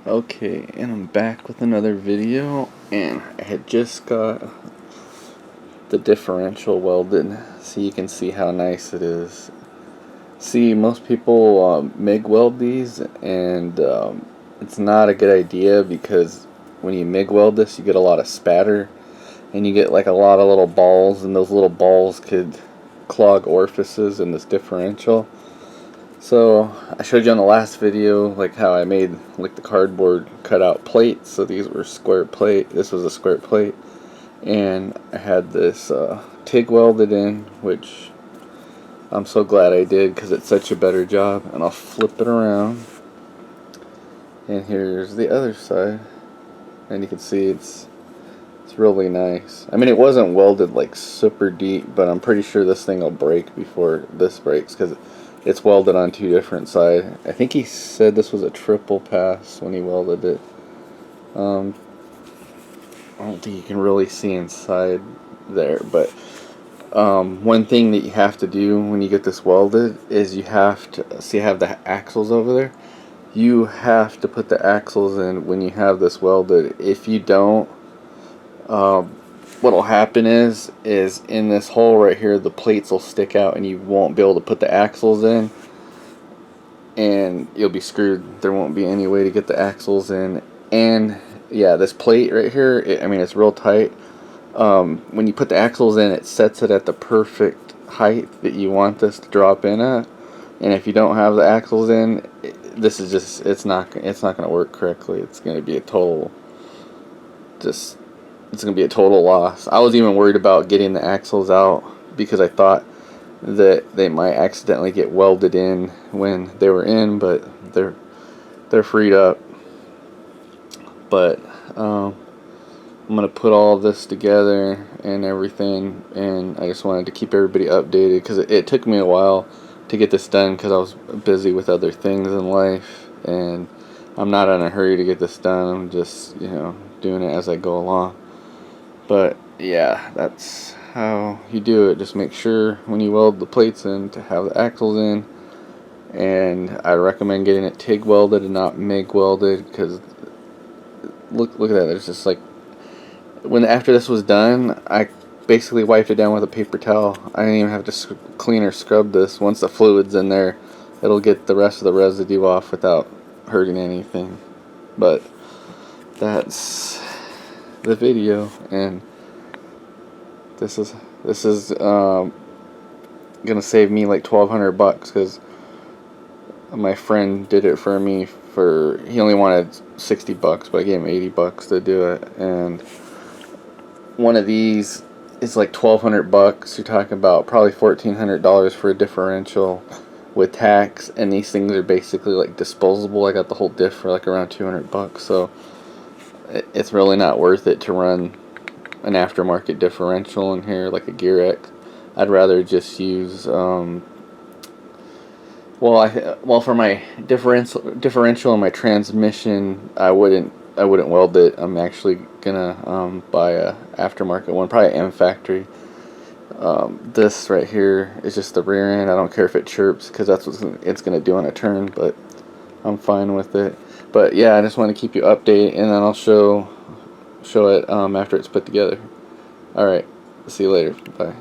Okay, and I'm back with another video, and I had just got the differential welded, so you can see how nice it is. See, most people MIG weld these, and it's not a good idea because when you MIG weld this, you get a lot of spatter, and you get like a lot of little balls, and those little balls could clog orifices in this differential. So I showed you on the last video like how I made like the cardboard cutout plates. So these were square plate. This was a square plate, and I had this TIG welded in, which I'm so glad I did because it's such a better job. And I'll flip it around, and here's the other side, and you can see it's really nice. I mean, it wasn't welded like super deep, but I'm pretty sure this thing will break before this breaks because it's welded on two different sides. I think he said this was a triple pass when he welded it. I don't think you can really see inside there, but one thing that you have to do when you get this welded is you have to see, have the axles over there. You have to put the axles in when you have this welded. If you don't, what'll happen is in this hole right here, the plates will stick out and you won't be able to put the axles in, and you'll be screwed. There won't be any way to get the axles in. And yeah, this plate right here, I mean, it's real tight. When you put the axles in, it sets it at the perfect height that you want this to drop in at. And if you don't have the axles in, this is just, it's not going to work correctly. It's going to be a total it's going to be a total loss. I was even worried about getting the axles out because I thought that they might accidentally get welded in when they were in, but they're freed up. But I'm going to put all this together and everything, and I just wanted to keep everybody updated because it took me a while to get this done because I was busy with other things in life, and I'm not in a hurry to get this done. I'm just, doing it as I go along. But yeah, that's how you do it. Just make sure when you weld the plates in to have the axles in, and I recommend getting it TIG welded and not MIG welded because look at that. There's just like, after this was done, I basically wiped it down with a paper towel. I didn't even have to clean or scrub this. Once the fluid's in there, it'll get the rest of the residue off without hurting anything. But that's the video, and this is gonna save me like $1,200 because my friend did it for me he only wanted $60, but I gave him $80 to do it. And one of these is like $1,200. You're talking about probably $1,400 for a differential with tax, and these things are basically like disposable. I got the whole diff for like around $200, so it's really not worth it to run an aftermarket differential in here like a Gear X. I'd rather just use for my differential and my transmission, I wouldn't weld it. I'm actually gonna buy a aftermarket one, probably M factory. This right here is just the rear end. I don't care if it chirps because that's what it's gonna do on a turn, but I'm fine with it. But yeah, I just want to keep you updated, and then I'll show it after it's put together. Alright, see you later. Bye.